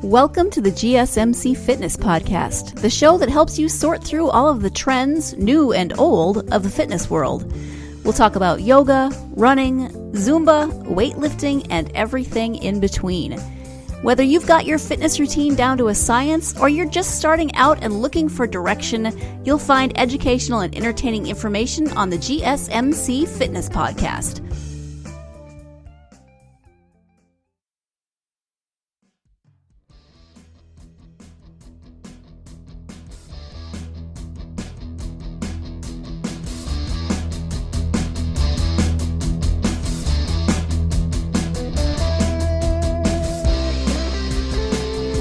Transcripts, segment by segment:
Welcome to the GSMC Fitness Podcast, the show that helps you sort through all of the trends, new and old, of the fitness world. We'll talk about yoga, running, Zumba, weightlifting, and everything in between. Whether you've got your fitness routine down to a science or you're just starting out and looking for direction, you'll find educational and entertaining information on the GSMC Fitness Podcast.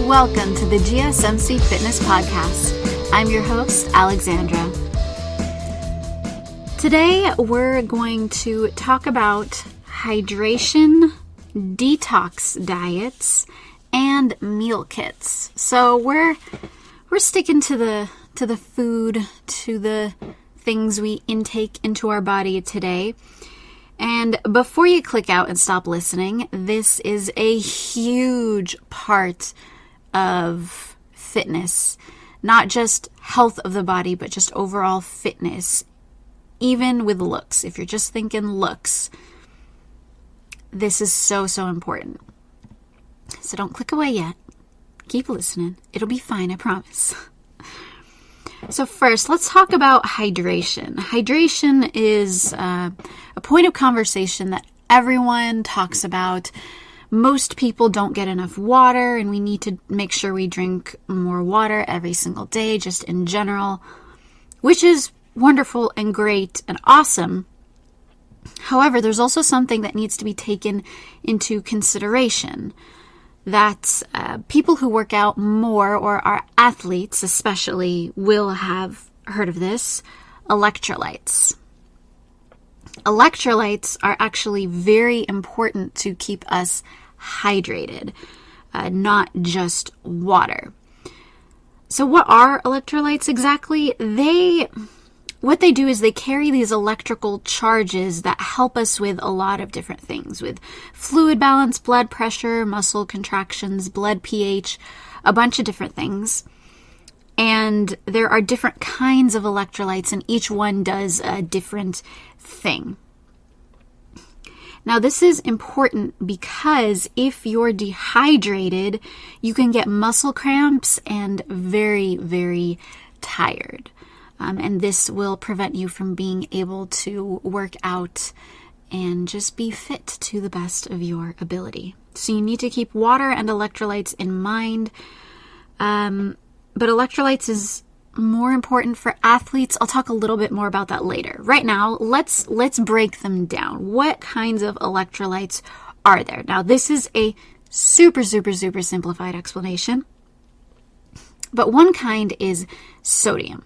Welcome to the GSMC Fitness Podcast. I'm your host, Alexandra. Today, we're going to talk about hydration, detox diets, and meal kits. So we're sticking to the food, to the things we intake into our body today. And before you click out and stop listening, this is a huge part of fitness, not just health of the body, but just overall fitness, even with looks. If you're just thinking looks, this is so important. So don't click away yet. Keep listening. It'll be fine, I promise. So first, let's talk about hydration. Hydration is a point of conversation that everyone talks about. Most people don't get enough water, and we need to make sure we drink more water every single day, just in general, which is wonderful and great and awesome. However, there's also something that needs to be taken into consideration, that people who work out more, or are athletes especially, will have heard of this: electrolytes. Electrolytes are actually very important to keep us hydrated, not just water. So what are electrolytes exactly? What they do is they carry these electrical charges that help us with a lot of different things, with fluid balance, blood pressure, muscle contractions, blood pH, a bunch of different things. And there are different kinds of electrolytes, and each one does a different thing. Now, this is important because if you're dehydrated, you can get muscle cramps and very, very tired. And this will prevent you from being able to work out and just be fit to the best of your ability. So you need to keep water and electrolytes in mind. But electrolytes is more important for athletes. I'll talk a little bit more about that later. Right now, let's break them down. What kinds of electrolytes are there? Now, this is a super simplified explanation. But one kind is sodium.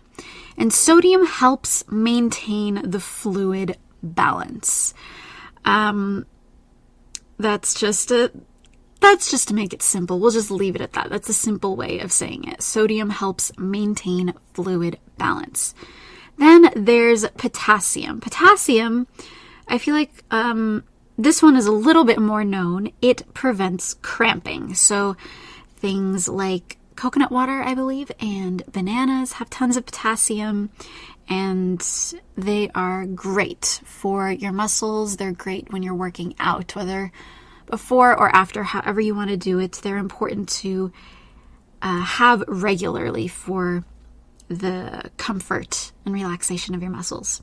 And sodium helps maintain the fluid balance. That's just to make it simple. We'll just leave it at that. That's a simple way of saying it. Sodium helps maintain fluid balance. Then there's potassium. Potassium, I feel like this one is a little bit more known. It prevents cramping. So things like coconut water, I believe, and bananas have tons of potassium, and they are great for your muscles. They're great when you're working out, whether before or after, however you want to do it. They're important to have regularly for the comfort and relaxation of your muscles.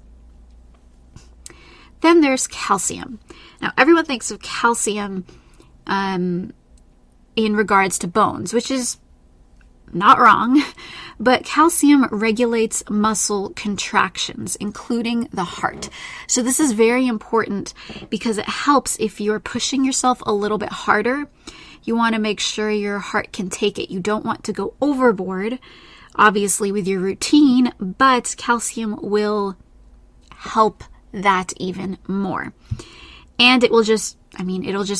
Then there's calcium. Now, everyone thinks of calcium in regards to bones, which is not wrong, but calcium regulates muscle contractions, including the heart. So this is very important because it helps if you're pushing yourself a little bit harder. You want to make sure your heart can take it. You don't want to go overboard, obviously, with your routine, but calcium will help that even more. And it'll just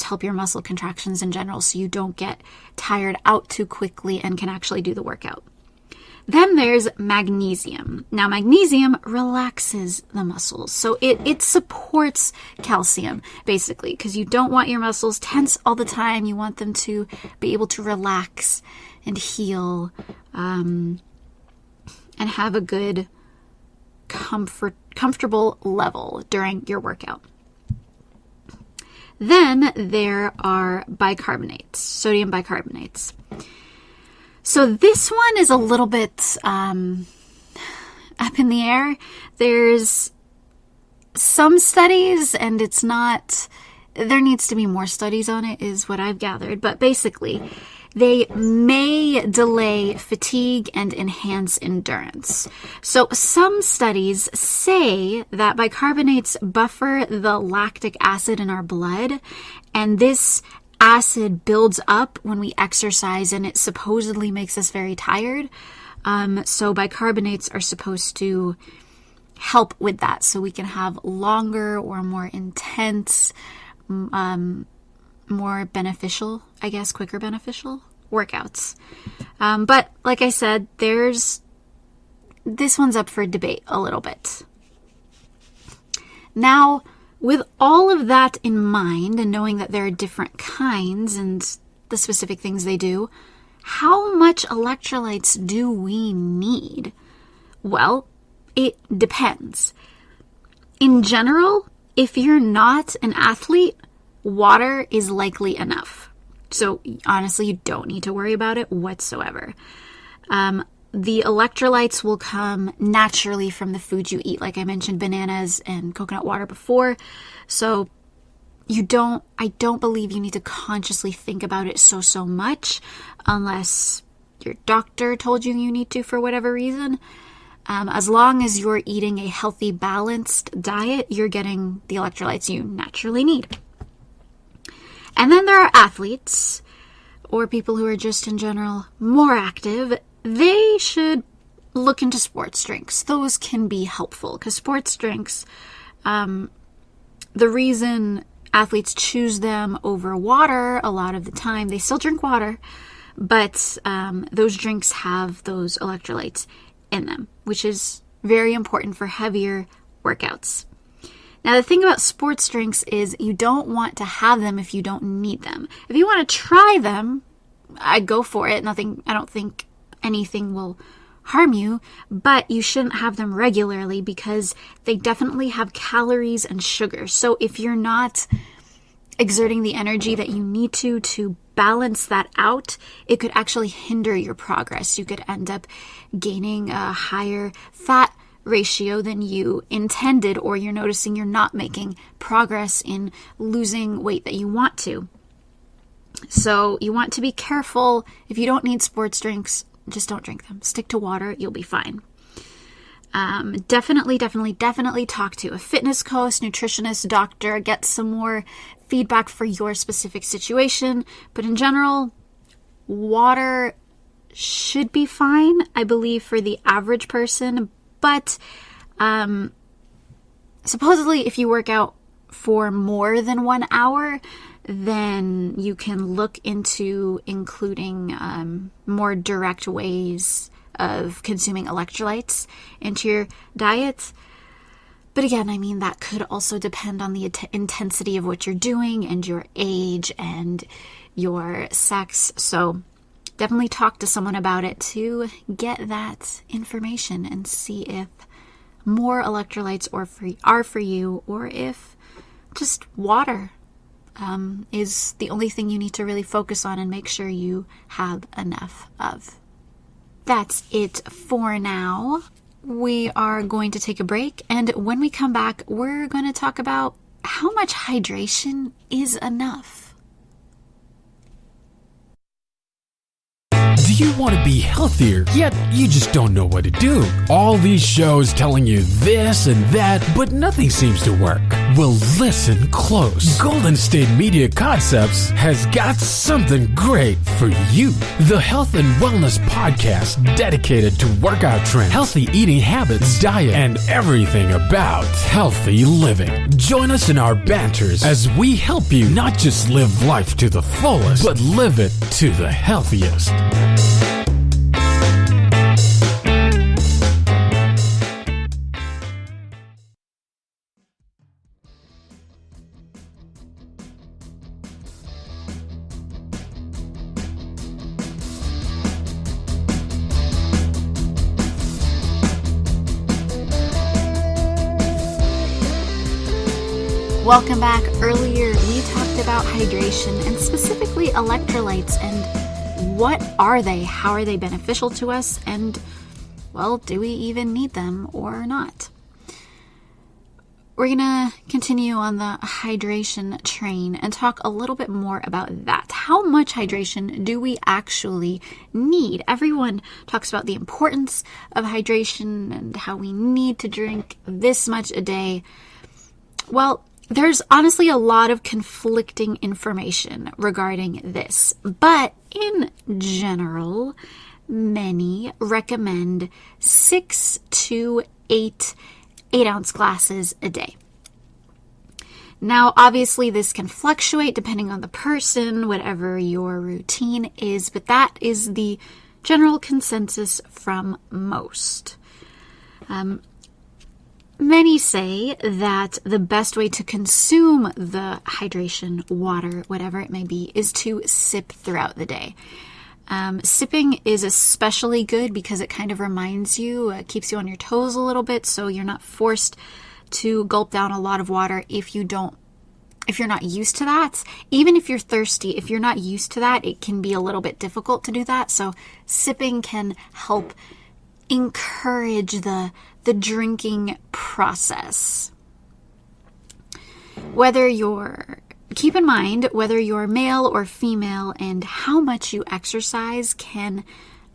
help your muscle contractions in general, so you don't get tired out too quickly and can actually do the workout. Then there's magnesium. Now, magnesium relaxes the muscles. So it supports calcium, basically, because you don't want your muscles tense all the time. You want them to be able to relax and heal and have a good, comfortable level during your workout. Then there are bicarbonates, sodium bicarbonates. So this one is a little bit up in the air. There's some studies, and there needs to be more studies on it, is what I've gathered. But basically, they may delay fatigue and enhance endurance. So some studies say that bicarbonates buffer the lactic acid in our blood, and this acid builds up when we exercise, and it supposedly makes us very tired. So bicarbonates are supposed to help with that, so we can have longer or more intense, more beneficial, I guess, quicker beneficial workouts. But like I said, this one's up for debate a little bit. Now, with all of that in mind, and knowing that there are different kinds and the specific things they do, how much electrolytes do we need? Well, it depends. In general, if you're not an athlete, water is likely enough. So honestly, you don't need to worry about it whatsoever. The electrolytes will come naturally from the foods you eat. Like I mentioned, bananas and coconut water before. So I don't believe you need to consciously think about it so much, unless your doctor told you need to for whatever reason. As long as you're eating a healthy, balanced diet, you're getting the electrolytes you naturally need. And then there are athletes, or people who are just in general more active. They should look into sports drinks. Those can be helpful, because sports drinks, the reason athletes choose them over water a lot of the time, they still drink water, but those drinks have those electrolytes in them, which is very important for heavier workouts. Now, the thing about sports drinks is you don't want to have them if you don't need them. If you want to try them, I'd go for it. I don't think anything will harm you, but you shouldn't have them regularly, because they definitely have calories and sugar. So if you're not exerting the energy that you need to balance that out, it could actually hinder your progress. You could end up gaining a higher fat ratio than you intended, or you're noticing you're not making progress in losing weight that you want to. So you want to be careful. If you don't need sports drinks, just don't drink them. Stick to water. You'll be fine. Definitely talk to a fitness coach, nutritionist, doctor. Get some more feedback for your specific situation. But in general, water should be fine, I believe, for the average person. But supposedly, if you work out for more than 1 hour, then you can look into including more direct ways of consuming electrolytes into your diet. But again, I mean, that could also depend on the intensity of what you're doing and your age and your sex. So definitely talk to someone about it to get that information and see if more electrolytes are for you, or if just water is the only thing you need to really focus on and make sure you have enough of. That's it for now. We are going to take a break, and when we come back, we're going to talk about how much hydration is enough. Do you want to be healthier, yet you just don't know what to do? All these shows telling you this and that, but nothing seems to work. Well, listen close. Golden State Media Concepts has got something great for you. The Health and Wellness Podcast, dedicated to workout trends, healthy eating habits, diet, and everything about healthy living. Join us in our banters as we help you not just live life to the fullest, but live it to the healthiest. Welcome back. Earlier, we talked about hydration and specifically electrolytes and what are they? How are they beneficial to us? And, well, do we even need them or not? We're going to continue on the hydration train and talk a little bit more about that. How much hydration do we actually need? Everyone talks about the importance of hydration and how we need to drink this much a day. Well, there's honestly a lot of conflicting information regarding this, but in general, many recommend 6 to 8 8-ounce glasses a day. Now, obviously, this can fluctuate depending on the person, whatever your routine is, but that is the general consensus from most. Many say that the best way to consume the hydration, water, whatever it may be, is to sip throughout the day. Sipping is especially good because it kind of reminds you, keeps you on your toes a little bit, so you're not forced to gulp down a lot of water if you're not used to that. Even if you're thirsty, if you're not used to that, it can be a little bit difficult to do that. So sipping can help encourage the drinking process. Keep in mind whether you're male or female and how much you exercise can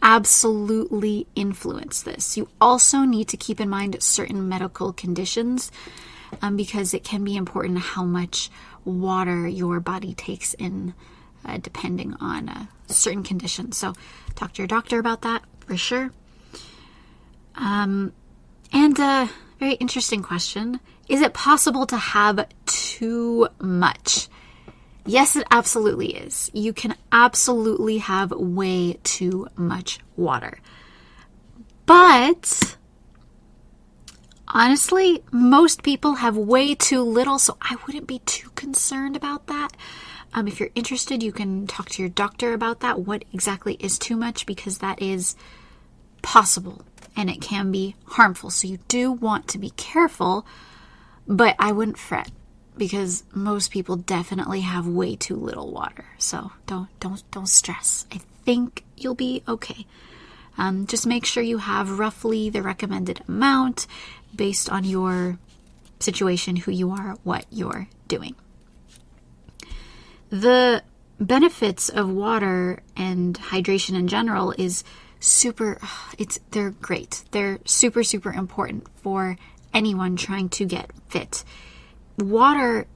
absolutely influence this. You also need to keep in mind certain medical conditions because it can be important how much water your body takes in depending on certain conditions. So talk to your doctor about that for sure. And a very interesting question. Is it possible to have too much? Yes, it absolutely is. You can absolutely have way too much water. But honestly, most people have way too little, so I wouldn't be too concerned about that. If you're interested, you can talk to your doctor about that, what exactly is too much, because that is possible and it can be harmful. So you do want to be careful, but I wouldn't fret because most people definitely have way too little water. So don't stress. I think you'll be okay. Just make sure you have roughly the recommended amount based on your situation, who you are, what you're doing. The benefits of water and hydration in general is they're great. They're super, super important for anyone trying to get fit. Water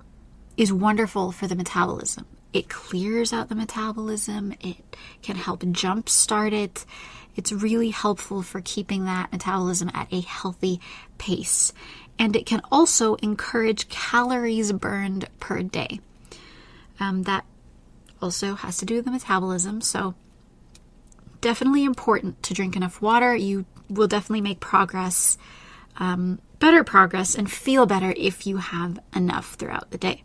is wonderful for the metabolism. It clears out the metabolism. It can help jumpstart it. It's really helpful for keeping that metabolism at a healthy pace. And it can also encourage calories burned per day. That also has to do with the metabolism. So definitely important to drink enough water. You will definitely make progress, better progress, and feel better if you have enough throughout the day.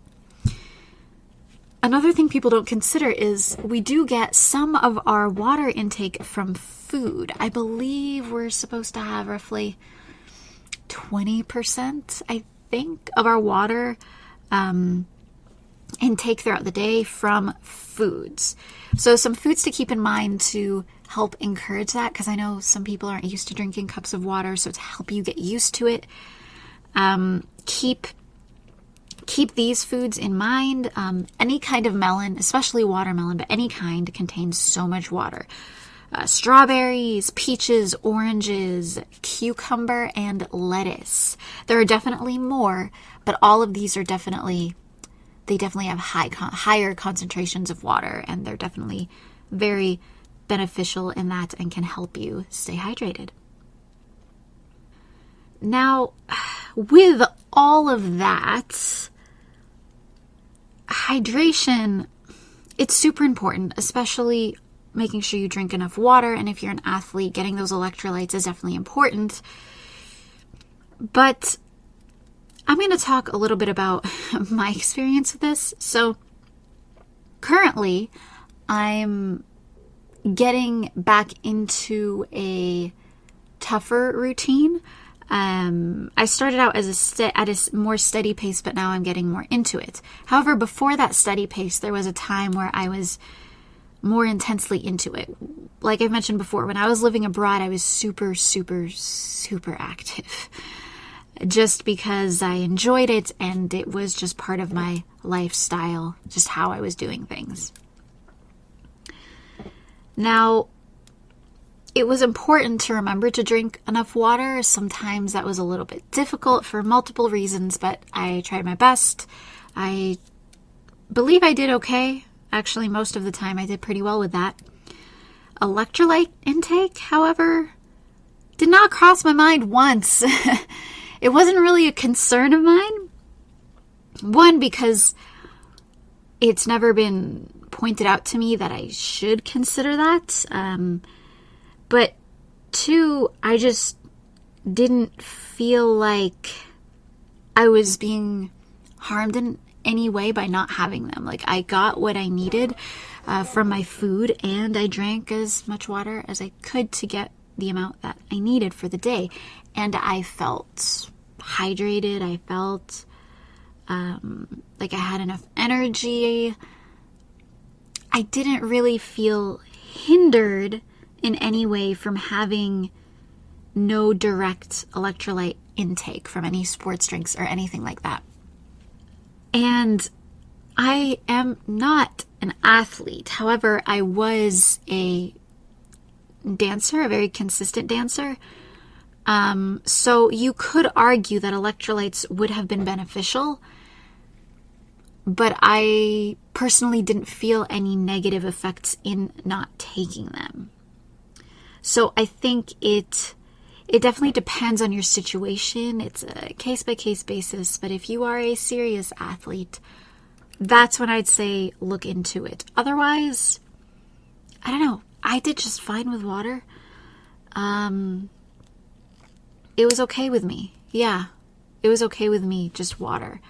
Another thing people don't consider is we do get some of our water intake from food. I believe we're supposed to have roughly 20%, I think, of our water intake throughout the day from foods. So some foods to keep in mind to help encourage that, because I know some people aren't used to drinking cups of water, so to help you get used to it, keep these foods in mind. Any kind of melon, especially watermelon, but any kind, contains so much water. Strawberries, peaches, oranges, cucumber, and lettuce. There are definitely more, but all of these are definitely have higher concentrations of water, and they're definitely very beneficial in that and can help you stay hydrated. Now, with all of that, hydration, it's super important, especially making sure you drink enough water. And if you're an athlete, getting those electrolytes is definitely important. But I'm going to talk a little bit about my experience with this. So currently, I'm getting back into a tougher routine. I started out as at a more steady pace, but now I'm getting more into it. However, before that steady pace, there was a time where I was more intensely into it. Like I've mentioned before, when I was living abroad, I was super, super, super active. Just because I enjoyed it and it was just part of my lifestyle, just how I was doing things. Now, it was important to remember to drink enough water. Sometimes that was a little bit difficult for multiple reasons, but I tried my best. I believe I did okay. Actually, most of the time I did pretty well with that. Electrolyte intake, however, did not cross my mind once. It wasn't really a concern of mine. One, because it's never been pointed out to me that I should consider that. But two, I just didn't feel like I was being harmed in any way by not having them. Like, I got what I needed from my food, and I drank as much water as I could to get the amount that I needed for the day. And I felt hydrated. I felt like I had enough energy. I didn't really feel hindered in any way from having no direct electrolyte intake from any sports drinks or anything like that. And I am not an athlete. However, I was a dancer, a very consistent dancer. So you could argue that electrolytes would have been beneficial, but I personally didn't feel any negative effects in not taking them. So I think it definitely depends on your situation. It's a case-by-case basis, but if you are a serious athlete, that's when I'd say look into it. Otherwise, I don't know. I did just fine with water. It was okay with me. Yeah, it was okay with me, just water.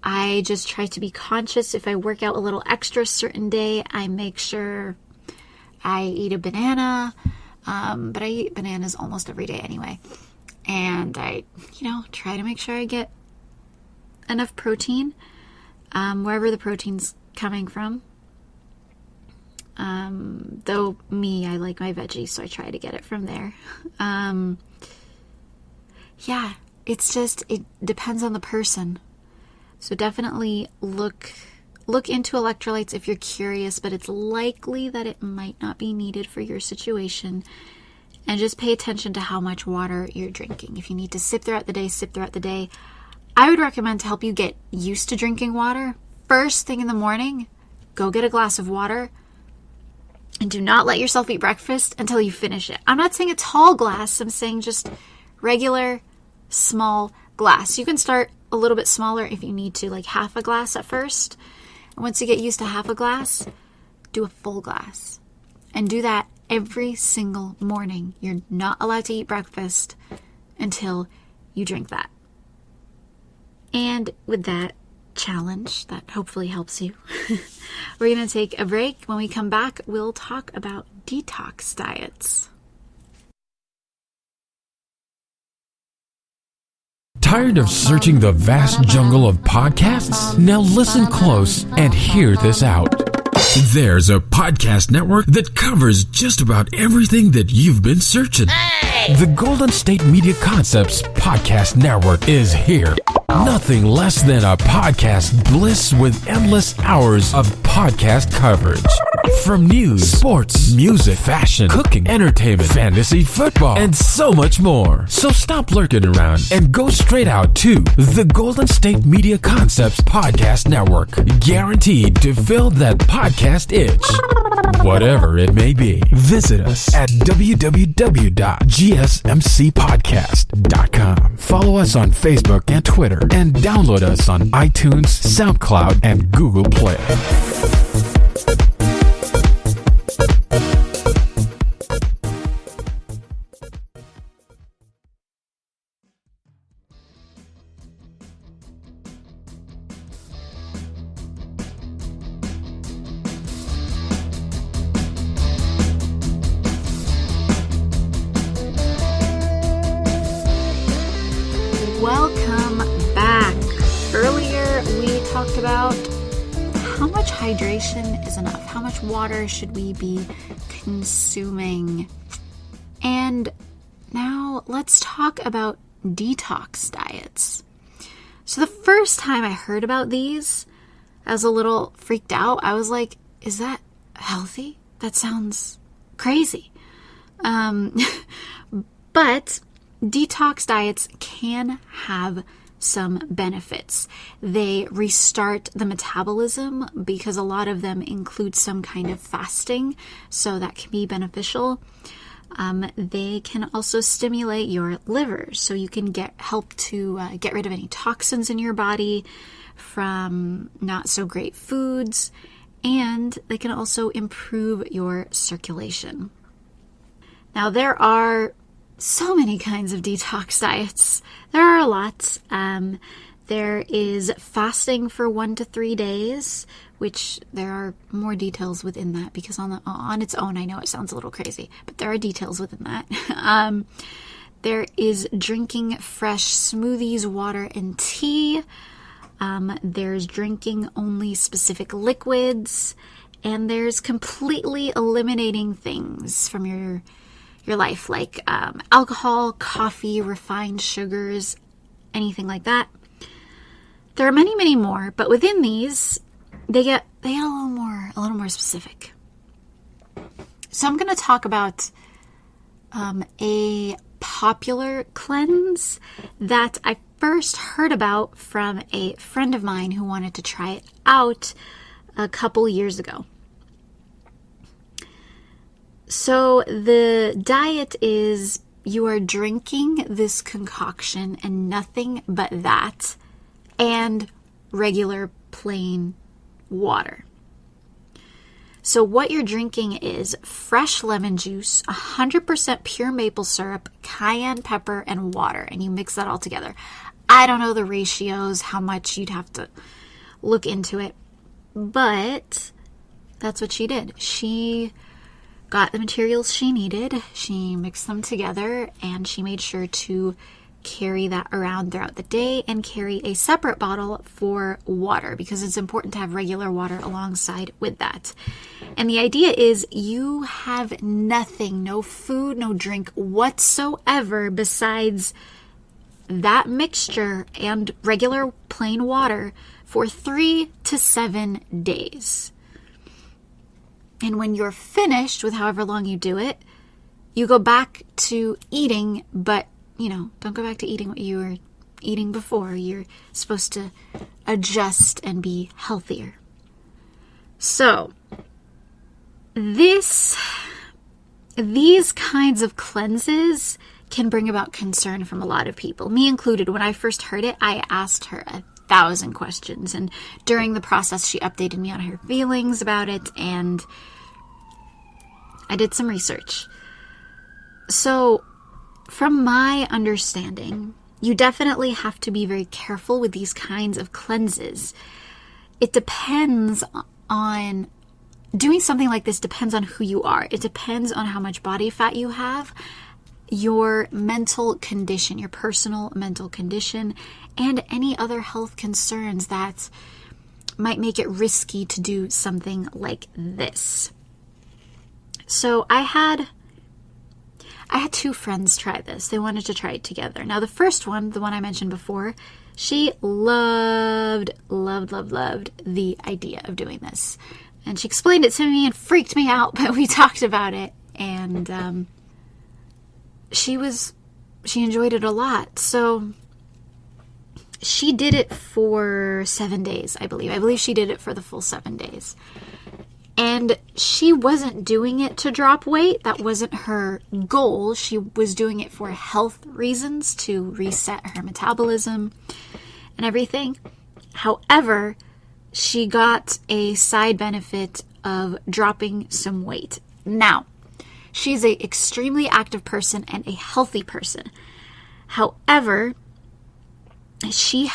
I just try to be conscious. If I work out a little extra a certain day, I make sure I eat a banana, but I eat bananas almost every day anyway. And I, try to make sure I get enough protein, wherever the protein's coming from. Though I like my veggies, so I try to get it from there. Yeah, it depends on the person. So definitely look into electrolytes if you're curious, but it's likely that it might not be needed for your situation. And just pay attention to how much water you're drinking. If you need to sip throughout the day, sip throughout the day. I would recommend, to help you get used to drinking water, first thing in the morning, go get a glass of water and do not let yourself eat breakfast until you finish it. I'm not saying a tall glass. I'm saying just regular, small glass. You can start a little bit smaller if you need to, like half a glass at first. And once you get used to half a glass, do a full glass. And do that every single morning. You're not allowed to eat breakfast until you drink that. And with that challenge, that hopefully helps you, we're going to take a break. When we come back, we'll talk about detox diets. Tired of searching the vast jungle of podcasts? Now listen close and hear this out. There's a podcast network that covers just about everything that you've been searching. Hey! The Golden State Media Concepts Podcast Network is here. Nothing less than a podcast bliss with endless hours of podcast coverage. From news, sports, music, fashion, cooking, entertainment, fantasy, football, and so much more. So stop lurking around and go straight out to the Golden State Media Concepts Podcast Network. Guaranteed to fill that podcast itch. Whatever it may be. Visit us at www.gsmcpodcast.com. Follow us on Facebook and Twitter, and download us on iTunes, SoundCloud, and Google Play. talk about how much hydration is enough. How much water should we be consuming? And now let's talk about detox diets. So the first time I heard about these, I was a little freaked out. I was like, is that healthy? That sounds crazy. But detox diets can have some benefits. They restart the metabolism because a lot of them include some kind of fasting, so that can be beneficial. They can also stimulate your liver, so you can help to get rid of any toxins in your body from not so great foods, and they can also improve your circulation. Now, there are so many kinds of detox diets. There are a lot. There is fasting for 1 to 3 days, which there are more details within that because on its own, I know it sounds a little crazy, but there are details within that. There is drinking fresh smoothies, water, and tea. There's drinking only specific liquids, and there's completely eliminating things from your life, like alcohol, coffee, refined sugars, anything like that. There are many, many more, but within these, they get a little more specific. So I'm going to talk about a popular cleanse that I first heard about from a friend of mine who wanted to try it out a couple years ago. So the diet is you are drinking this concoction and nothing but that, and regular plain water. So what you're drinking is fresh lemon juice, 100% pure maple syrup, cayenne pepper, and water, and you mix that all together. I don't know the ratios, how much you'd have to look into it, but that's what she did. She got the materials she needed, she mixed them together, and she made sure to carry that around throughout the day and carry a separate bottle for water because it's important to have regular water alongside with that. And the idea is you have nothing, no food, no drink whatsoever besides that mixture and regular plain water for 3 to 7 days. And when you're finished with however long you do it, you go back to eating, but don't go back to eating what you were eating before. You're supposed to adjust and be healthier. So, these kinds of cleanses can bring about concern from a lot of people, me included. When I first heard it, I asked her 1,000 questions, and during the process, she updated me on her feelings about it, and I did some research. So, from my understanding, you definitely have to be very careful with these kinds of cleanses. It depends on doing something like this, depends on who you are. It depends on how much body fat you have, your mental condition, your personal mental condition, and any other health concerns that might make it risky to do something like this. So I had 2 friends try this. They wanted to try it together. Now, the first one, the one I mentioned before, she loved the idea of doing this. And she explained it to me and freaked me out, but we talked about it. And she enjoyed it a lot. So she did it for 7 days, I believe. I believe she did it for the full 7 days. And she wasn't doing it to drop weight. That wasn't her goal. She was doing it for health reasons, to reset her metabolism and everything. However, she got a side benefit of dropping some weight. Now, she's an extremely active person and a healthy person. However, she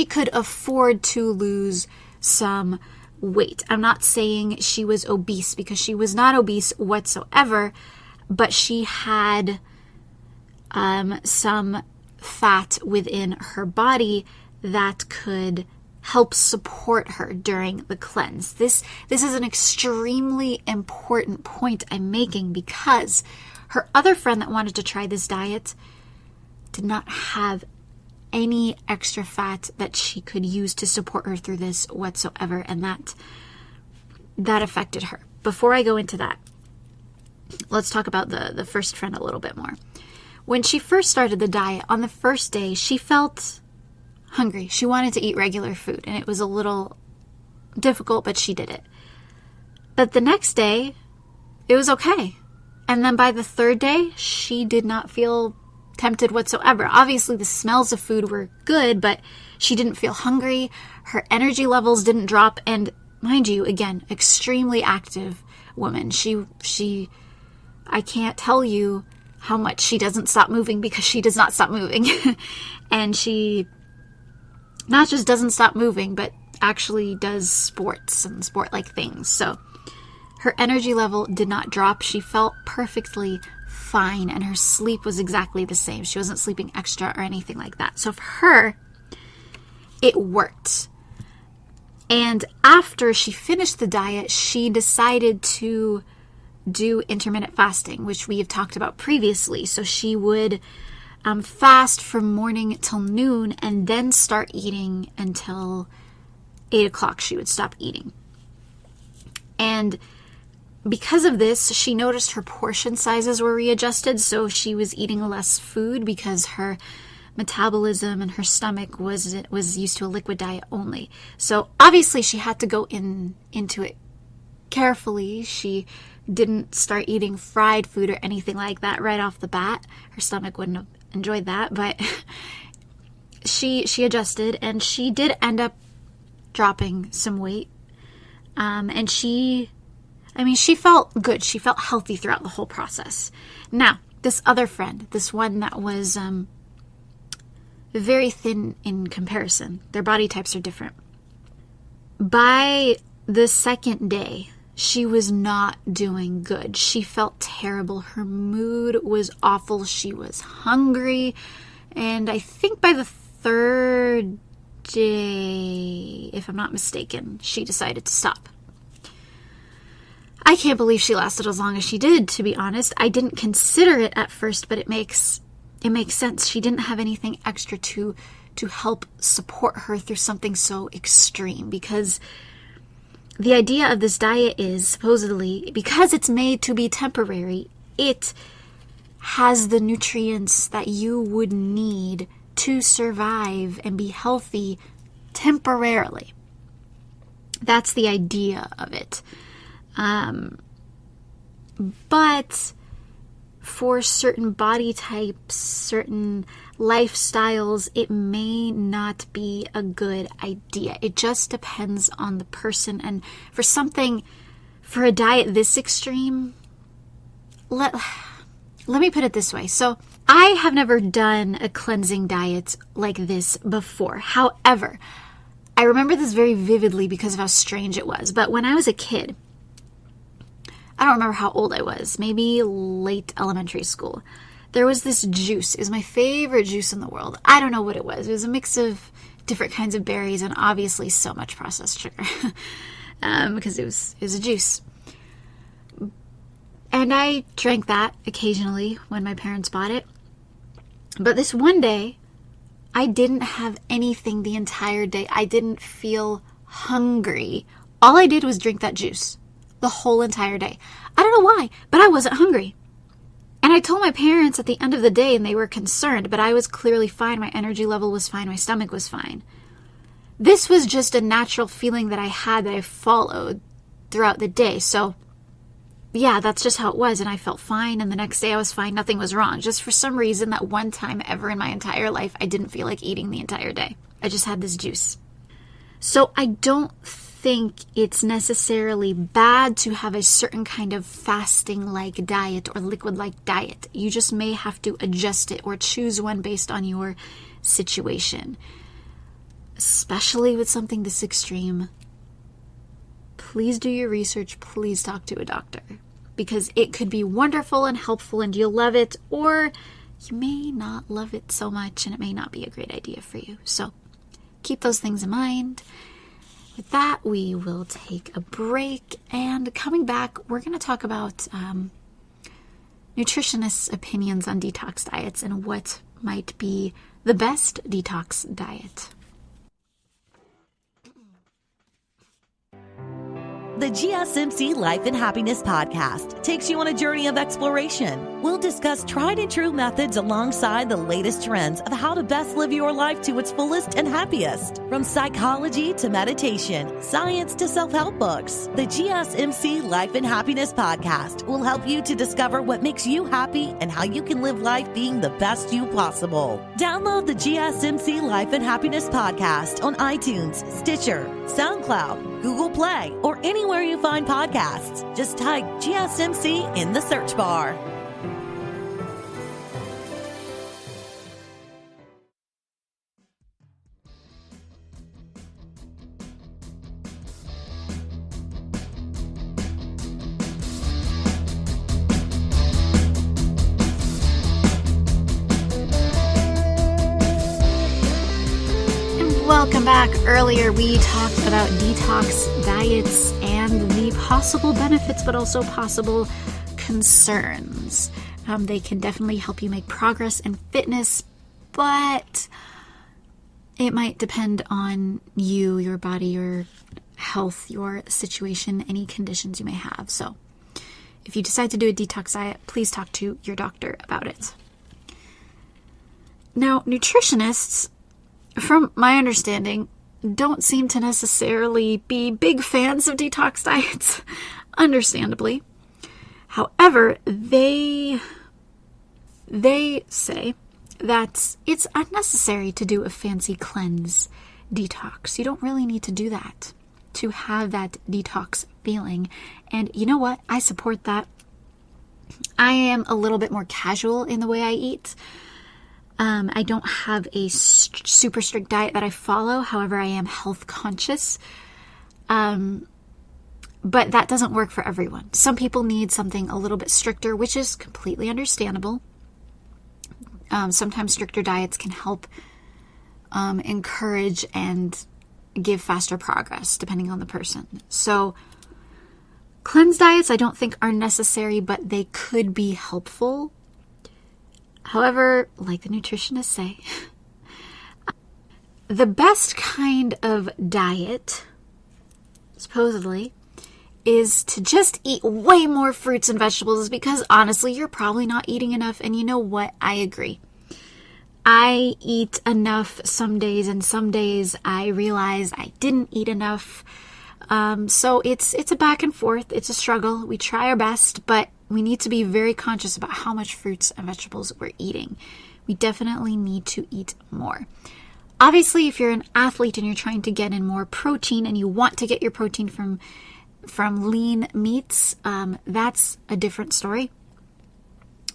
could afford to lose some weight. I'm not saying she was obese, because she was not obese whatsoever, but she had some fat within her body that could help support her during the cleanse. This is an extremely important point I'm making, because her other friend that wanted to try this diet did not have any extra fat that she could use to support her through this whatsoever, and that affected her. Before I go into that, let's talk about the first friend a little bit more. When she first started the diet, on the first day, she felt hungry. She wanted to eat regular food, and it was a little difficult, but she did it. But the next day, it was okay. And then by the third day, she did not feel tempted whatsoever. Obviously, the smells of food were good, but she didn't feel hungry. Her energy levels didn't drop. And mind you, again, extremely active woman. I can't tell you how much she doesn't stop moving, because she does not stop moving. And she not just doesn't stop moving, but actually does sports and sport-like things. So her energy level did not drop. She felt perfectly fine, and her sleep was exactly the same. She wasn't sleeping extra or anything like that. So for her, it worked. And after she finished the diet, she decided to do intermittent fasting, which we have talked about previously. So she would fast from morning till noon and then start eating until 8 o'clock. She would stop eating. And because of this, she noticed her portion sizes were readjusted, so she was eating less food because her metabolism and her stomach was used to a liquid diet only. So obviously she had to go into it carefully. She didn't start eating fried food or anything like that right off the bat. Her stomach wouldn't have enjoyed that, but she adjusted, and she did end up dropping some weight. And she felt good. She felt healthy throughout the whole process. Now, this other friend, this one that was very thin in comparison, their body types are different. By the second day, she was not doing good. She felt terrible. Her mood was awful. She was hungry. And I think by the third day, if I'm not mistaken, she decided to stop. I can't believe she lasted as long as she did, to be honest. I didn't consider it at first, but it makes sense. She didn't have anything extra to help support her through something so extreme, because the idea of this diet is supposedly, because it's made to be temporary, it has the nutrients that you would need to survive and be healthy temporarily. That's the idea of it. But for certain body types, certain lifestyles, it may not be a good idea. It just depends on the person. And for a diet this extreme, let me put it this way. So I have never done a cleansing diet like this before. However, I remember this very vividly because of how strange it was. But when I was a kid, I don't remember how old I was, maybe late elementary school, there was this juice. It was my favorite juice in the world. I don't know what it was. It was a mix of different kinds of berries and obviously so much processed sugar because it was a juice. And I drank that occasionally when my parents bought it. But this one day, I didn't have anything the entire day. I didn't feel hungry. All I did was drink that juice the whole entire day. I don't know why, but I wasn't hungry. And I told my parents at the end of the day, and they were concerned, but I was clearly fine. My energy level was fine. My stomach was fine. This was just a natural feeling that I had that I followed throughout the day. So yeah, that's just how it was. And I felt fine. And the next day I was fine. Nothing was wrong. Just for some reason, that one time ever in my entire life, I didn't feel like eating the entire day. I just had this juice. So I don't think it's necessarily bad to have a certain kind of fasting-like diet or liquid-like diet. You just may have to adjust it or choose one based on your situation. Especially with something this extreme, please do your research. Please talk to a doctor, because it could be wonderful and helpful and you'll love it, or you may not love it so much and it may not be a great idea for you. So keep those things in mind. With that, we will take a break, and coming back, we're going to talk about nutritionists' opinions on detox diets and what might be the best detox diet. The GSMC Life and Happiness podcast takes you on a journey of exploration. We'll discuss tried and true methods alongside the latest trends of how to best live your life to its fullest and happiest. From psychology to meditation, science to self-help books, the GSMC Life and Happiness podcast will help you to discover what makes you happy and how you can live life being the best you possible. Download the GSMC Life and Happiness podcast on iTunes, Stitcher, SoundCloud, Google Play, or anywhere you find podcasts. Just type GSMC in the search bar. Welcome back. Earlier we talked about detox diets and the possible benefits, but also possible concerns. They can definitely help you make progress in fitness, but it might depend on you, your body, your health, your situation, any conditions you may have. So if you decide to do a detox diet, please talk to your doctor about it. Now, nutritionists, from my understanding, don't seem to necessarily be big fans of detox diets, understandably. However, they say that it's unnecessary to do a fancy cleanse detox. You don't really need to do that to have that detox feeling. And you know what? I support that. I am a little bit more casual in the way I eat. I don't have a super strict diet that I follow. However, I am health conscious. But that doesn't work for everyone. Some people need something a little bit stricter, which is completely understandable. Sometimes stricter diets can help encourage and give faster progress, depending on the person. So cleanse diets I don't think are necessary, but they could be helpful. However, like the nutritionists say, the best kind of diet, supposedly, is to just eat way more fruits and vegetables, because honestly, you're probably not eating enough. And you know what? I agree. I eat enough some days, and some days I realize I didn't eat enough. So it's a back and forth. It's a struggle. We try our best, but we need to be very conscious about how much fruits and vegetables we're eating. We definitely need to eat more. Obviously, if you're an athlete and you're trying to get in more protein and you want to get your protein from lean meats, that's a different story.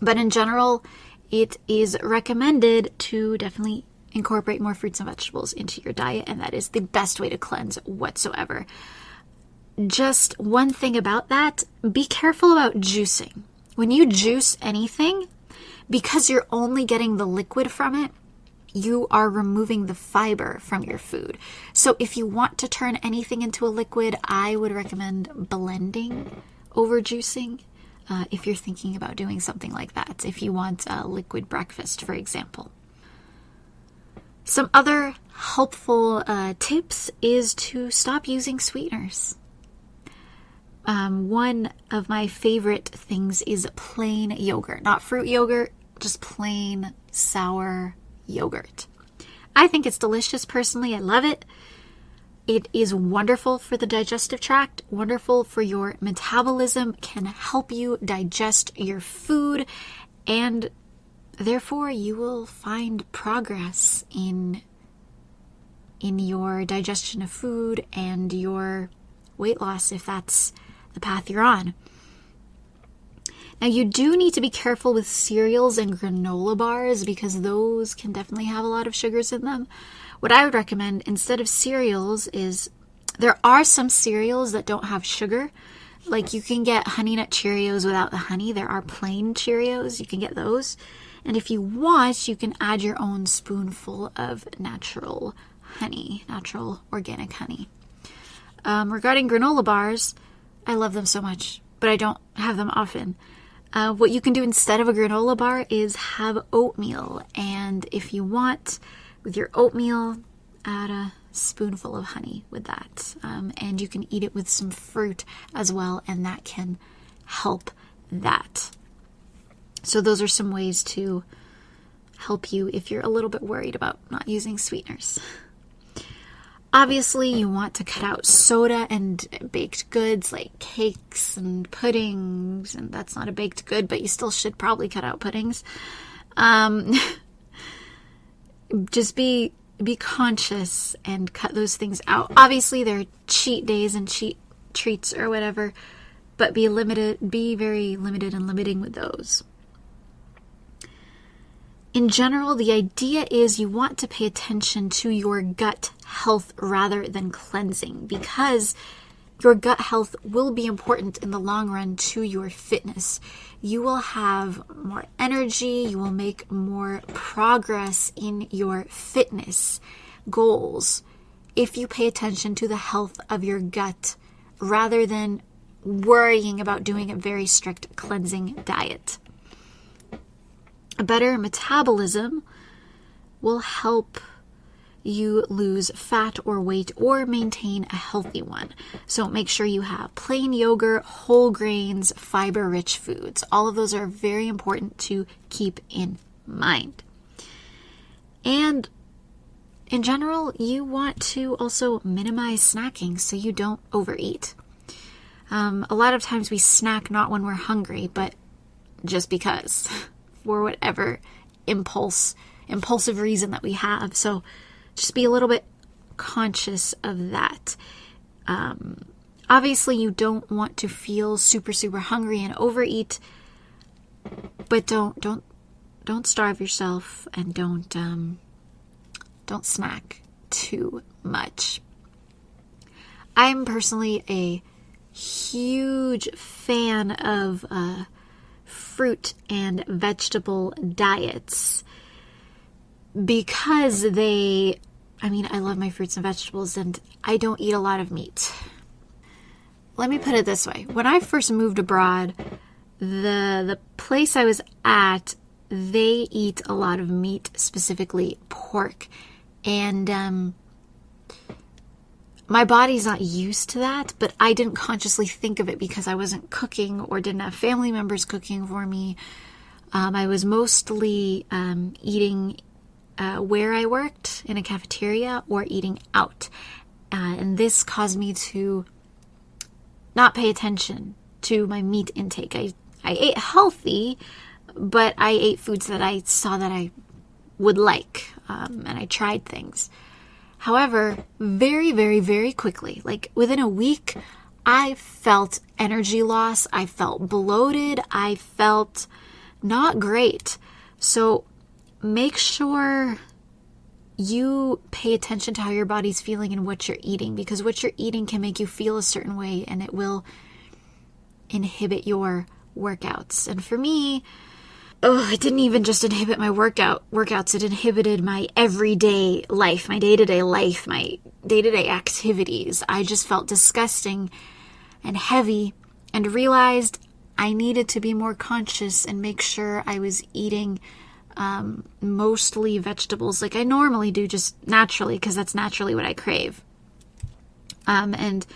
But in general, it is recommended to definitely incorporate more fruits and vegetables into your diet, and that is the best way to cleanse whatsoever. Just one thing about that, be careful about juicing. When you juice anything, because you're only getting the liquid from it, you are removing the fiber from your food. So if you want to turn anything into a liquid, I would recommend blending over juicing. If you're thinking about doing something like that, if you want a liquid breakfast, for example. Some other helpful tips is to stop using sweeteners. One of my favorite things is plain yogurt, not fruit yogurt, just plain sour yogurt. I think it's delicious personally. I love it. It is wonderful for the digestive tract, wonderful for your metabolism, can help you digest your food, and therefore you will find progress in your digestion of food and your weight loss if that's the path you're on. Now, you do need to be careful with cereals and granola bars because those can definitely have a lot of sugars in them. What I would recommend instead of cereals is, there are some cereals that don't have sugar. Like you can get Honey Nut Cheerios without the honey. There are plain Cheerios. You can get those. And if you want, you can add your own spoonful of natural honey, natural organic honey. Regarding granola bars, I love them so much, but I don't have them often. What you can do instead of a granola bar is have oatmeal. And if you want, with your oatmeal, add a spoonful of honey with that. And you can eat it with some fruit as well, and that can help that. So those are some ways to help you if you're a little bit worried about not using sweeteners. Obviously, you want to cut out soda and baked goods like cakes and puddings, and that's not a baked good, but you still should probably cut out puddings. Just be conscious and cut those things out. Obviously, there are cheat days and cheat treats or whatever, but be very limited and limiting with those. In general, the idea is you want to pay attention to your gut health rather than cleansing, because your gut health will be important in the long run to your fitness. You will have more energy, you will make more progress in your fitness goals if you pay attention to the health of your gut rather than worrying about doing a very strict cleansing diet. A better metabolism will help you lose fat or weight or maintain a healthy one. So make sure you have plain yogurt, whole grains, fiber-rich foods. All of those are very important to keep in mind. And in general, you want to also minimize snacking so you don't overeat. A lot of times we snack not when we're hungry, but just because. For whatever impulsive reason that we have. So just be a little bit conscious of that. Obviously, you don't want to feel super hungry and overeat, but don't starve yourself, and don't snack too much. I'm personally a huge fan of fruit and vegetable diets because I love my fruits and vegetables, and I don't eat a lot of meat. Let me put it this way. When I first moved abroad, the place I was at, they eat a lot of meat, specifically pork. And my body's not used to that, but I didn't consciously think of it because I wasn't cooking or didn't have family members cooking for me. I was mostly eating where I worked in a cafeteria or eating out. And this caused me to not pay attention to my meat intake. I ate healthy, but I ate foods that I saw that I would like, and I tried things. However, very, very, very quickly, like within a week, I felt energy loss. I felt bloated. I felt not great. So make sure you pay attention to how your body's feeling and what you're eating, because what you're eating can make you feel a certain way, and it will inhibit your workouts. And for me, it didn't even just inhibit my workouts. It inhibited my everyday life, my day-to-day life, my day-to-day activities. I just felt disgusting and heavy and realized I needed to be more conscious and make sure I was eating mostly vegetables like I normally do, just naturally, because that's naturally what I crave. And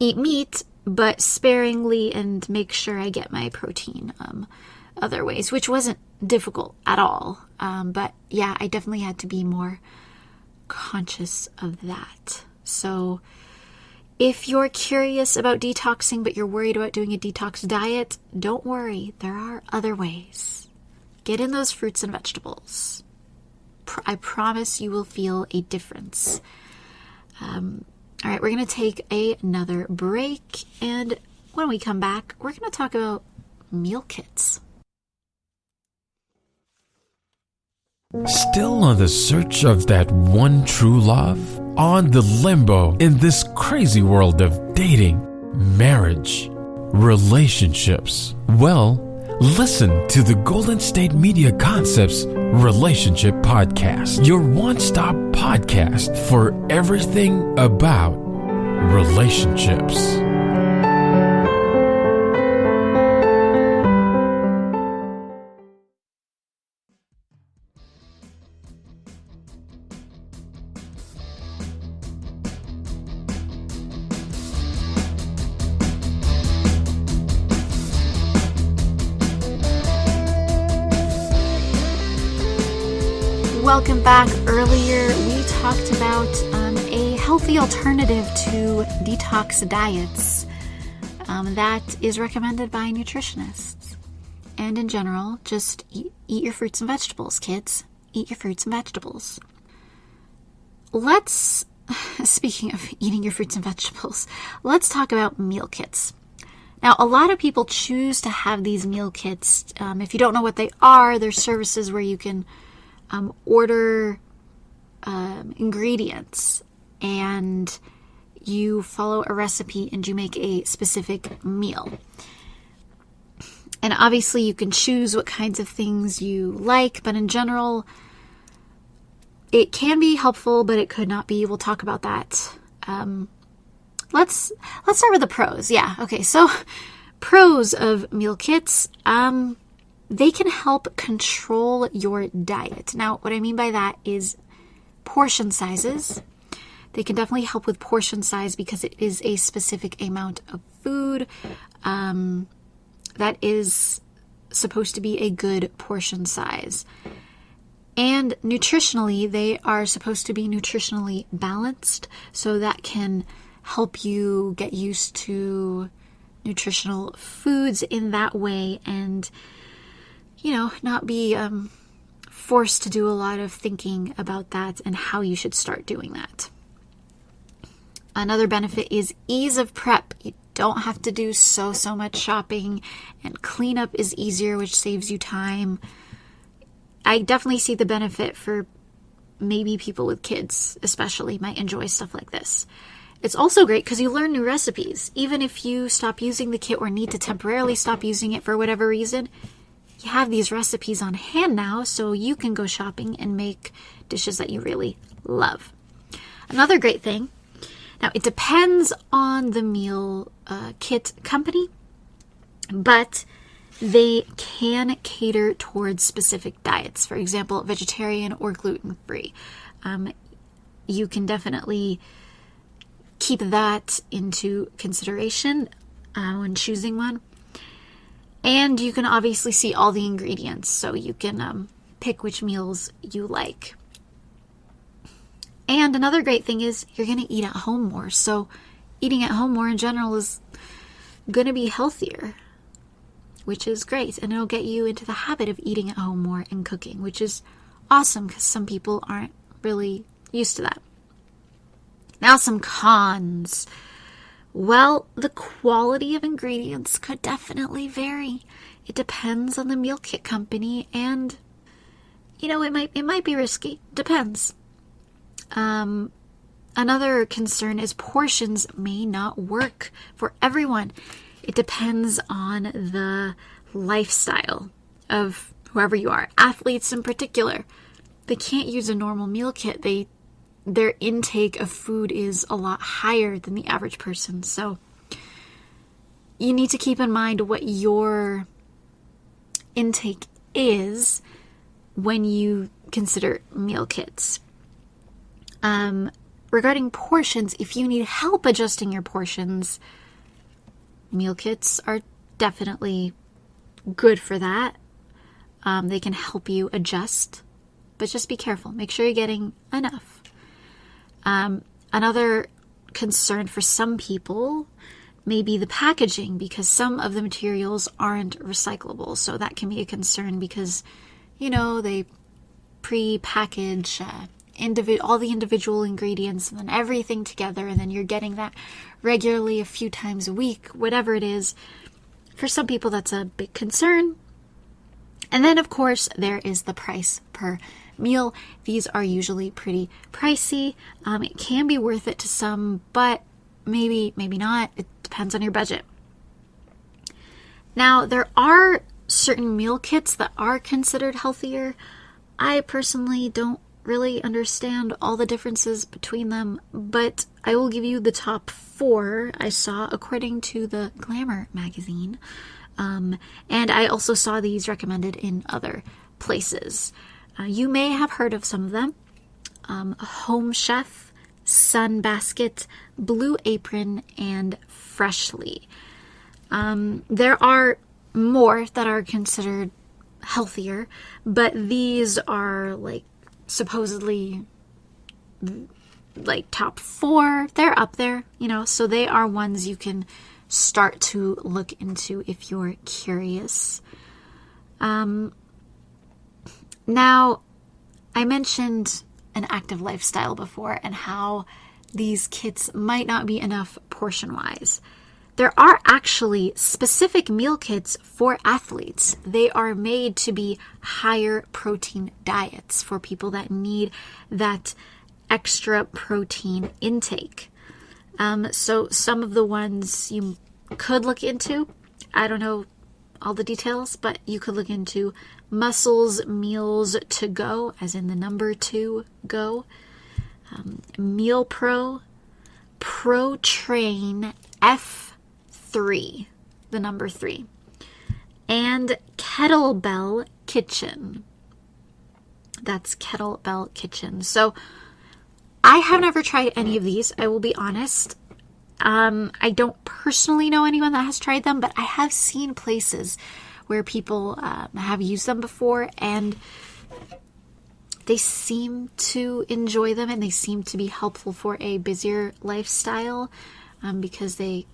eat meat, but sparingly, and make sure I get my protein other ways, which wasn't difficult at all. But yeah, I definitely had to be more conscious of that. So if you're curious about detoxing, but you're worried about doing a detox diet, don't worry. There are other ways. Get in those fruits and vegetables. I promise you will feel a difference. All right, we're going to take another break. And when we come back, we're going to talk about meal kits. Still on the search of that one true love? On the limbo in this crazy world of dating, marriage, relationships? Well, Listen to the Golden State Media Concepts Relationship Podcast, your one-stop podcast for everything about relationships. Welcome back. Earlier, we talked about a healthy alternative to detox diets that is recommended by nutritionists. And in general, just eat your fruits and vegetables, kids. Eat your fruits and vegetables. Speaking of eating your fruits and vegetables, let's talk about meal kits. Now, a lot of people choose to have these meal kits. If you don't know what they are, there's services where you can order ingredients and you follow a recipe and you make a specific meal. And obviously you can choose what kinds of things you like, but in general, it can be helpful, but it could not be. We'll talk about that. Let's start with the pros. Yeah. Okay. So pros of meal kits. They can help control your diet. Now, what I mean by that is portion sizes. They can definitely help with portion size because it is a specific amount of food that is supposed to be a good portion size. And nutritionally, they are supposed to be nutritionally balanced, so that can help you get used to nutritional foods in that way and not be forced to do a lot of thinking about that and how you should start doing that. Another benefit is ease of prep. You don't have to do so much shopping, and cleanup is easier, which saves you time. I definitely see the benefit for maybe people with kids, especially, might enjoy stuff like this. It's also great because you learn new recipes. Even if you stop using the kit or need to temporarily stop using it for whatever reason, you have these recipes on hand now, so you can go shopping and make dishes that you really love. Another great thing, now it depends on the meal kit company, but they can cater towards specific diets. For example, vegetarian or gluten-free. You can definitely keep that into consideration when choosing one. And you can obviously see all the ingredients, so you can pick which meals you like. And another great thing is you're going to eat at home more. So eating at home more in general is going to be healthier, which is great. And it'll get you into the habit of eating at home more and cooking, which is awesome because some people aren't really used to that. Now some cons. Well, the quality of ingredients could definitely vary. It depends on the meal kit company, and it might be risky. Depends. Another concern is portions may not work for everyone. It depends on the lifestyle of whoever you are. Athletes in particular, they can't use a normal meal kit. Their intake of food is a lot higher than the average person. So you need to keep in mind what your intake is when you consider meal kits. Regarding portions, if you need help adjusting your portions, meal kits are definitely good for that. They can help you adjust, but just be careful. Make sure you're getting enough. Another concern for some people may be the packaging, because some of the materials aren't recyclable. So that can be a concern because, they pre-package all the individual ingredients and then everything together, and then you're getting that regularly a few times a week, whatever it is. For some people, that's a big concern. And then, of course, there is the price per meal. These are usually pretty pricey. It can be worth it to some, but maybe not. It depends on your budget. Now, there are certain meal kits that are considered healthier. I personally don't really understand all the differences between them, but I will give you the top 4 I saw according to the Glamour magazine. And I also saw these recommended in other places. You may have heard of some of them. Home Chef, Sunbasket, Blue Apron, and Freshly. There are more that are considered healthier, but these are like supposedly like top 4. They're up there, so they are ones you can start to look into if you're curious. Now, I mentioned an active lifestyle before and how these kits might not be enough portion-wise. There are actually specific meal kits for athletes. They are made to be higher protein diets for people that need that extra protein intake. So some of the ones you could look into, I don't know all the details, but you could look into Muscles Meals to Go, as in the number 2 go, Meal Pro, Pro Train F3, the number 3, and Kettlebell Kitchen. That's Kettlebell Kitchen. So I have never tried any of these, I will be honest. I don't personally know anyone that has tried them, but I have seen places where people have used them before, and they seem to enjoy them, and they seem to be helpful for a busier lifestyle, because they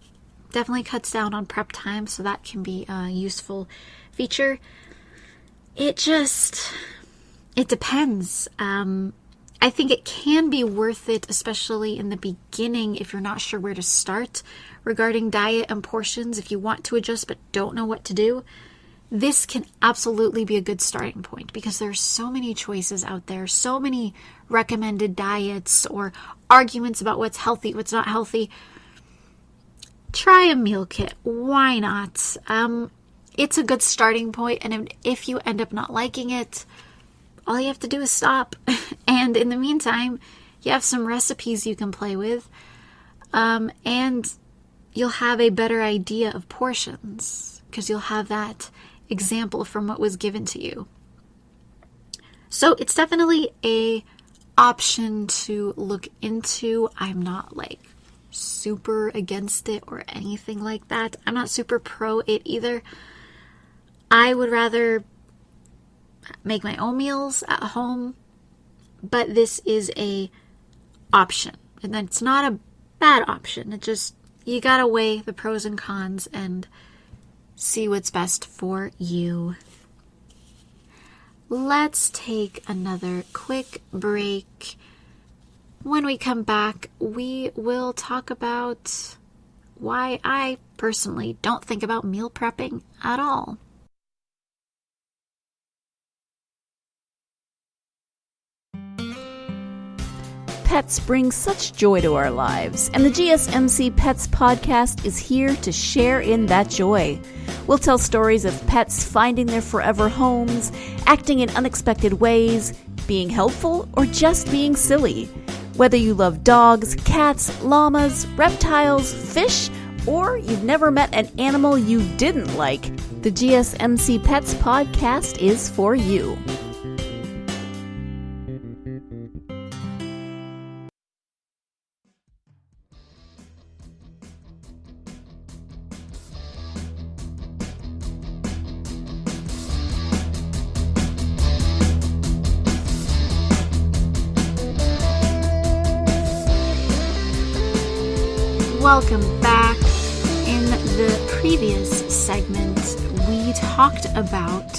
definitely cuts down on prep time, so that can be a useful feature. It depends. I think it can be worth it, especially in the beginning if you're not sure where to start regarding diet and portions. If you want to adjust but don't know what to do, this can absolutely be a good starting point, because there's so many choices out there, so many recommended diets or arguments about what's healthy, what's not healthy. Try a meal kit. Why not? It's a good starting point, and if you end up not liking it, all you have to do is stop. And in the meantime, you have some recipes you can play with, and you'll have a better idea of portions, because you'll have that example from what was given to you. So it's definitely a option to look into. I'm not like super against it or anything like that. I'm not super pro it either. I would rather make my own meals at home, but this is a option, and it's not a bad option. It just, you gotta weigh the pros and cons and see what's best for you. Let's take another quick break. When we come back, we will talk about why I personally don't think about meal prepping at all. Pets bring such joy to our lives, and the GSMC Pets podcast is here to share in that joy. We'll tell stories of pets finding their forever homes, acting in unexpected ways, being helpful, or just being silly. Whether you love dogs, cats, llamas, reptiles, fish, or you've never met an animal you didn't like, the GSMC Pets podcast is for you. Welcome back. In the previous segment, we talked about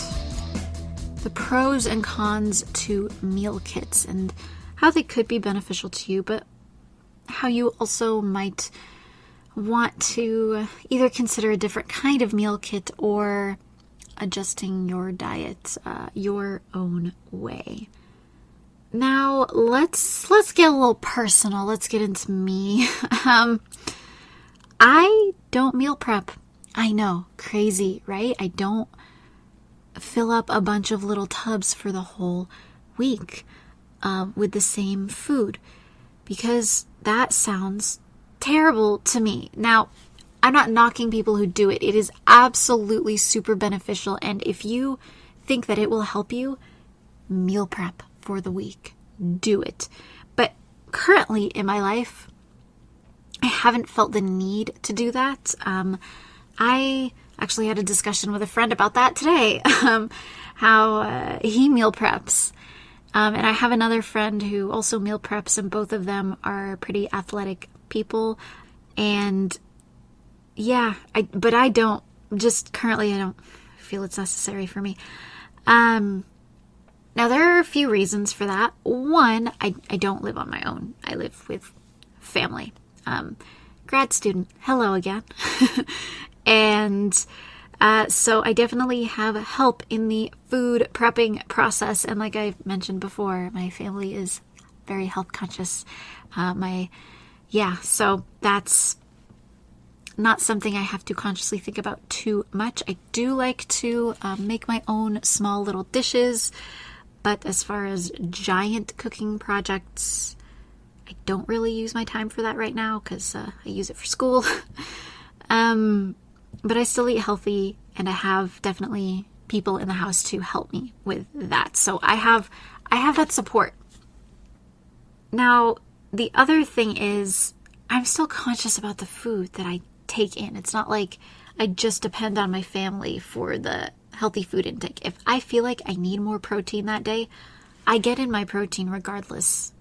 the pros and cons to meal kits and how they could be beneficial to you, but how you also might want to either consider a different kind of meal kit or adjusting your diet your own way. Now, let's get a little personal. Let's get into me. I don't meal prep. I know, crazy, right? I don't fill up a bunch of little tubs for the whole week with the same food, because that sounds terrible to me. Now, I'm not knocking people who do it. It is absolutely super beneficial. And if you think that it will help you, meal prep for the week. Do it. But currently in my life, I haven't felt the need to do that. I actually had a discussion with a friend about that today, how he meal preps. And I have another friend who also meal preps, and both of them are pretty athletic people. And yeah, but I don't feel it's necessary for me. Now, there are a few reasons for that. One, I don't live on my own. I live with family. Grad student, hello again. And so I definitely have help in the food prepping process. And like I mentioned before, my family is very health conscious. So that's not something I have to consciously think about too much. I do like to make my own small little dishes, but as far as giant cooking projects, I don't really use my time for that right now because I use it for school. But I still eat healthy, and I have definitely people in the house to help me with that. So I have that support. Now, the other thing is I'm still conscious about the food that I take in. It's not like I just depend on my family for the healthy food intake. If I feel like I need more protein that day, I get in my protein regardless.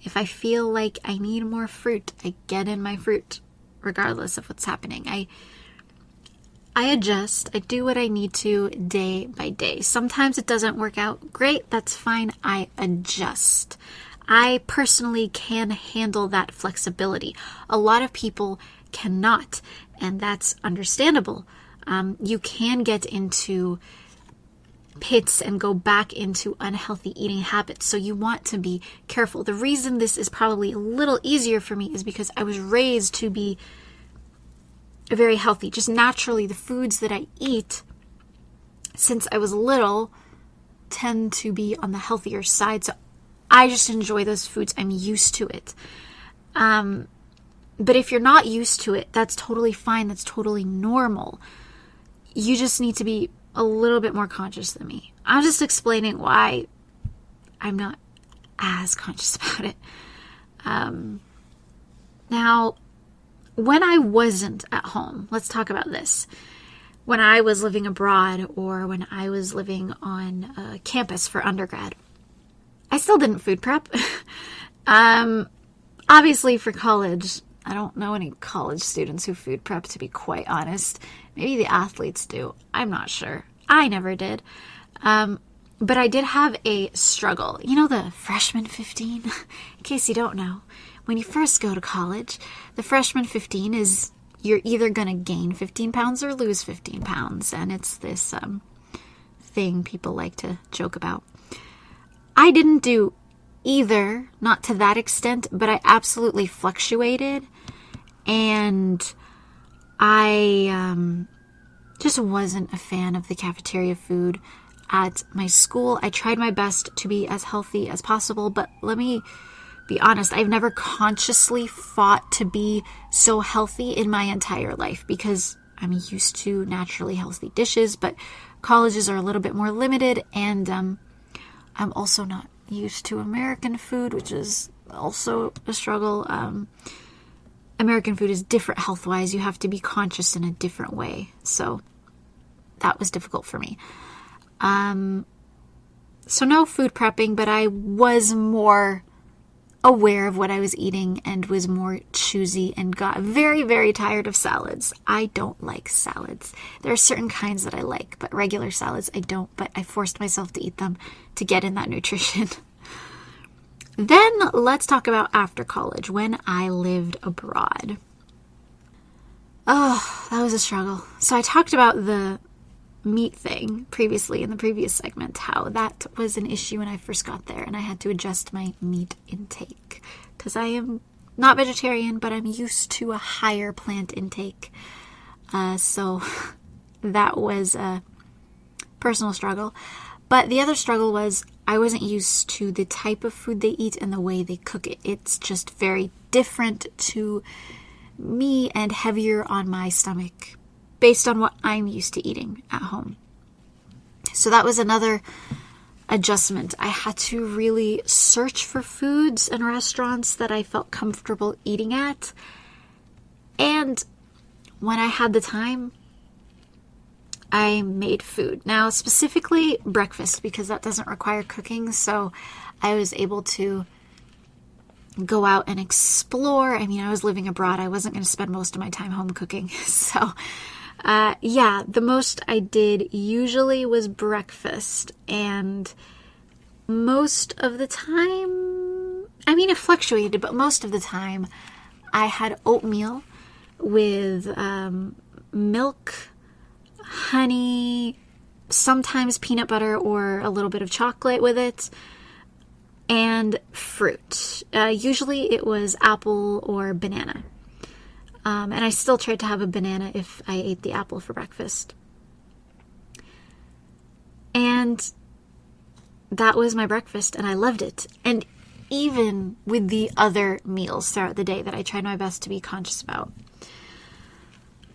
If I feel like I need more fruit, I get in my fruit regardless of what's happening. I adjust. I do what I need to day by day. Sometimes it doesn't work out great. That's fine. I adjust. I personally can handle that flexibility. A lot of people cannot, and that's understandable. You can get into pits and go back into unhealthy eating habits, so you want to be careful. The reason this is probably a little easier for me is because I was raised to be very healthy. Just naturally, the foods that I eat since I was little tend to be on the healthier side, so I just enjoy those foods. I'm used to it. But if you're not used to it, that's totally fine. That's totally normal. You just need to be a little bit more conscious than me. I'm just explaining why I'm not as conscious about it. Now, when I wasn't at home, let's talk about this. When I was living abroad or when I was living on campus for undergrad, I still didn't food prep. Obviously for college, I don't know any college students who food prep, to be quite honest. Maybe the athletes do. I'm not sure. I never did. But I did have a struggle. You know the freshman 15? In case you don't know, when you first go to college, the freshman 15 is you're either going to gain 15 pounds or lose 15 pounds. And it's this thing people like to joke about. I didn't do either, not to that extent, but I absolutely fluctuated, and I just wasn't a fan of the cafeteria food at my school. I tried my best to be as healthy as possible, but let me be honest, I've never consciously fought to be so healthy in my entire life because I'm used to naturally healthy dishes, but colleges are a little bit more limited, and I'm also not used to American food, which is also a struggle. American food is different health-wise. You have to be conscious in a different way. So that was difficult for me. So no food prepping, but I was more aware of what I was eating and was more choosy and got very, very tired of salads. I don't like salads. There are certain kinds that I like, but regular salads I don't, but I forced myself to eat them to get in that nutrition. Then let's talk about after college, when I lived abroad. Oh, that was a struggle. So I talked about the meat thing previously in the previous segment, how that was an issue when I first got there and I had to adjust my meat intake because I am not vegetarian, but I'm used to a higher plant intake. So that was personal struggle. But the other struggle was I wasn't used to the type of food they eat and the way they cook it. It's just very different to me and heavier on my stomach based on what I'm used to eating at home. So that was another adjustment. I had to really search for foods and restaurants that I felt comfortable eating at. And when I had the time, I made food. Now, specifically breakfast, because that doesn't require cooking. So I was able to go out and explore. I mean, I was living abroad. I wasn't going to spend most of my time home cooking. So, the most I did usually was breakfast. And most of the time, I mean, it fluctuated, but most of the time I had oatmeal with milk, honey, sometimes peanut butter or a little bit of chocolate with it, and fruit. Usually it was apple or banana. And I still tried to have a banana if I ate the apple for breakfast. And that was my breakfast, and I loved it. And even with the other meals throughout the day that I tried my best to be conscious about,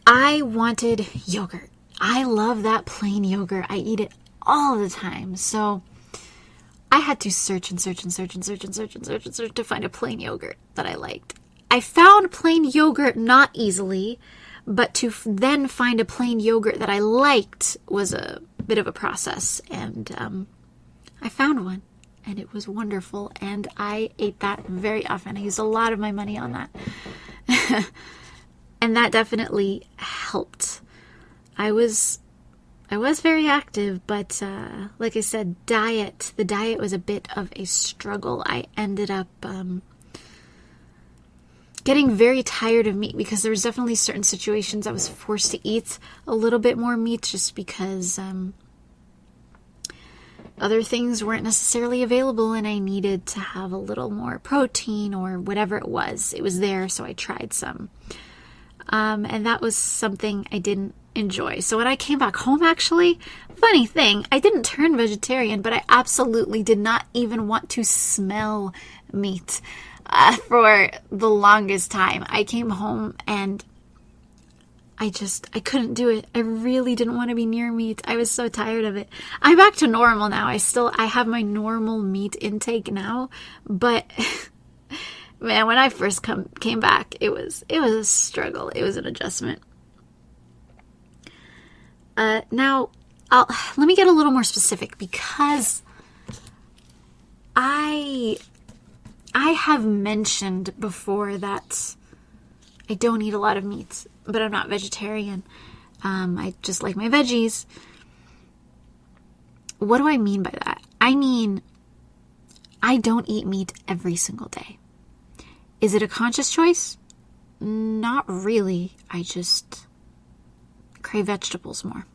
I wanted yogurt. I love that plain yogurt. I eat it all the time. So I had to search to find a plain yogurt that I liked. I found plain yogurt not easily, but to then find a plain yogurt that I liked was a bit of a process. And I found one, and it was wonderful. And I ate that very often. I used a lot of my money on that. And that definitely helped. I was very active, but like I said, the diet was a bit of a struggle. I ended up getting very tired of meat because there was definitely certain situations I was forced to eat a little bit more meat just because other things weren't necessarily available and I needed to have a little more protein or whatever it was. It was there, so I tried some. And that was something I didn't enjoy. So when I came back home, actually, funny thing, I didn't turn vegetarian, but I absolutely did not even want to smell meat for the longest time. I came home and I couldn't do it. I really didn't want to be near meat. I was so tired of it. I'm back to normal now. I have my normal meat intake now, but man, when I first came back, it was a struggle. It was an adjustment. Now, let me get a little more specific because I have mentioned before that I don't eat a lot of meat, but I'm not vegetarian. I just like my veggies. What do I mean by that? I mean, I don't eat meat every single day. Is it a conscious choice? Not really. I just crave vegetables more.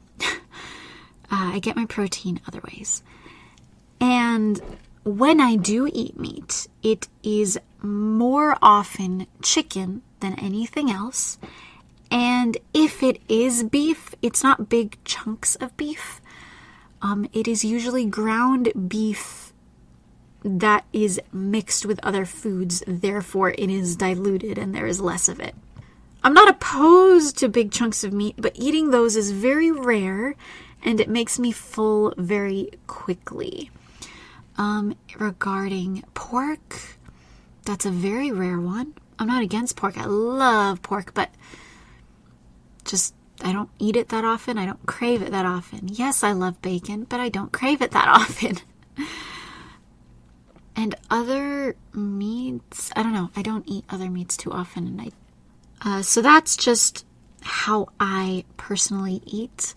I get my protein other ways. And when I do eat meat, it is more often chicken than anything else. And if it is beef, it's not big chunks of beef. It is usually ground beef that is mixed with other foods. Therefore, it is diluted and there is less of it. I'm not opposed to big chunks of meat, but eating those is very rare and it makes me full very quickly. Regarding pork, that's a very rare one. I'm not against pork. I love pork, but I don't eat it that often. I don't crave it that often. Yes, I love bacon, but I don't crave it that often. And other meats, I don't know. I don't eat other meats too often. And so that's just how I personally eat.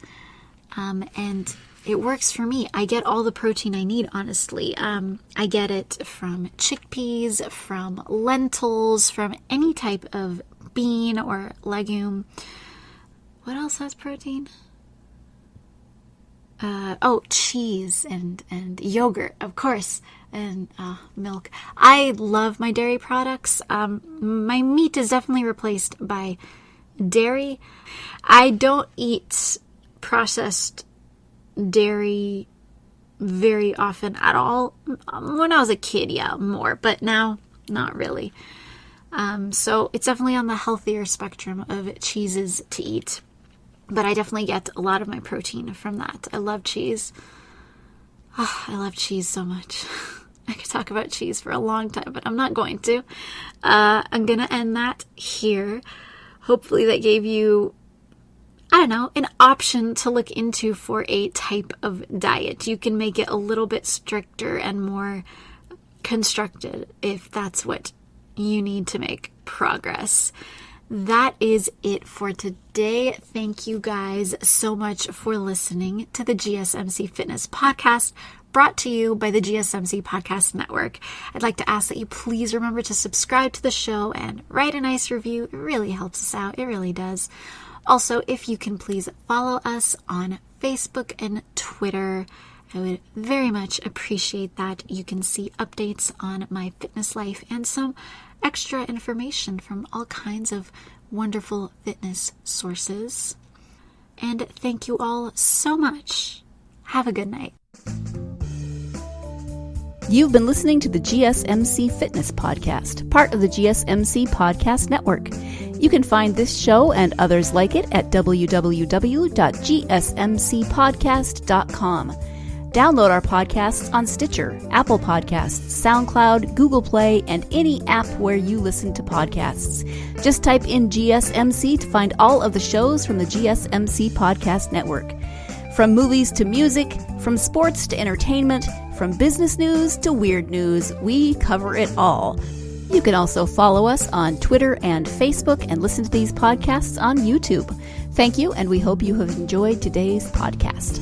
And it works for me. I get all the protein I need, honestly. I get it from chickpeas, from lentils, from any type of bean or legume. What else has protein? Cheese and yogurt, of course, and milk. I love my dairy products. My meat is definitely replaced by dairy. I don't eat processed dairy very often at all. When I was a kid, yeah, more, but now not really. So it's definitely on the healthier spectrum of cheeses to eat. But I definitely get a lot of my protein from that. I love cheese. Oh, I love cheese so much. I could talk about cheese for a long time, but I'm not going to. I'm going to end that here. Hopefully that gave you, I don't know, an option to look into for a type of diet. You can make it a little bit stricter and more constructed if that's what you need to make progress. That is it for today. Thank you guys so much for listening to the GSMC Fitness Podcast, brought to you by the GSMC Podcast Network. I'd like to ask that you please remember to subscribe to the show and write a nice review. It really helps us out. It really does. Also, if you can please follow us on Facebook and Twitter, I would very much appreciate that. You can see updates on my fitness life and some extra information from all kinds of wonderful fitness sources. And thank you all so much. Have a good night. You've been listening to the GSMC Fitness Podcast, part of the GSMC Podcast Network. You can find this show and others like it at www.gsmcpodcast.com. Download our podcasts on Stitcher, Apple Podcasts, SoundCloud, Google Play, and any app where you listen to podcasts. Just type in GSMC to find all of the shows from the GSMC Podcast Network. From movies to music, from sports to entertainment, from business news to weird news, we cover it all. You can also follow us on Twitter and Facebook and listen to these podcasts on YouTube. Thank you, and we hope you have enjoyed today's podcast.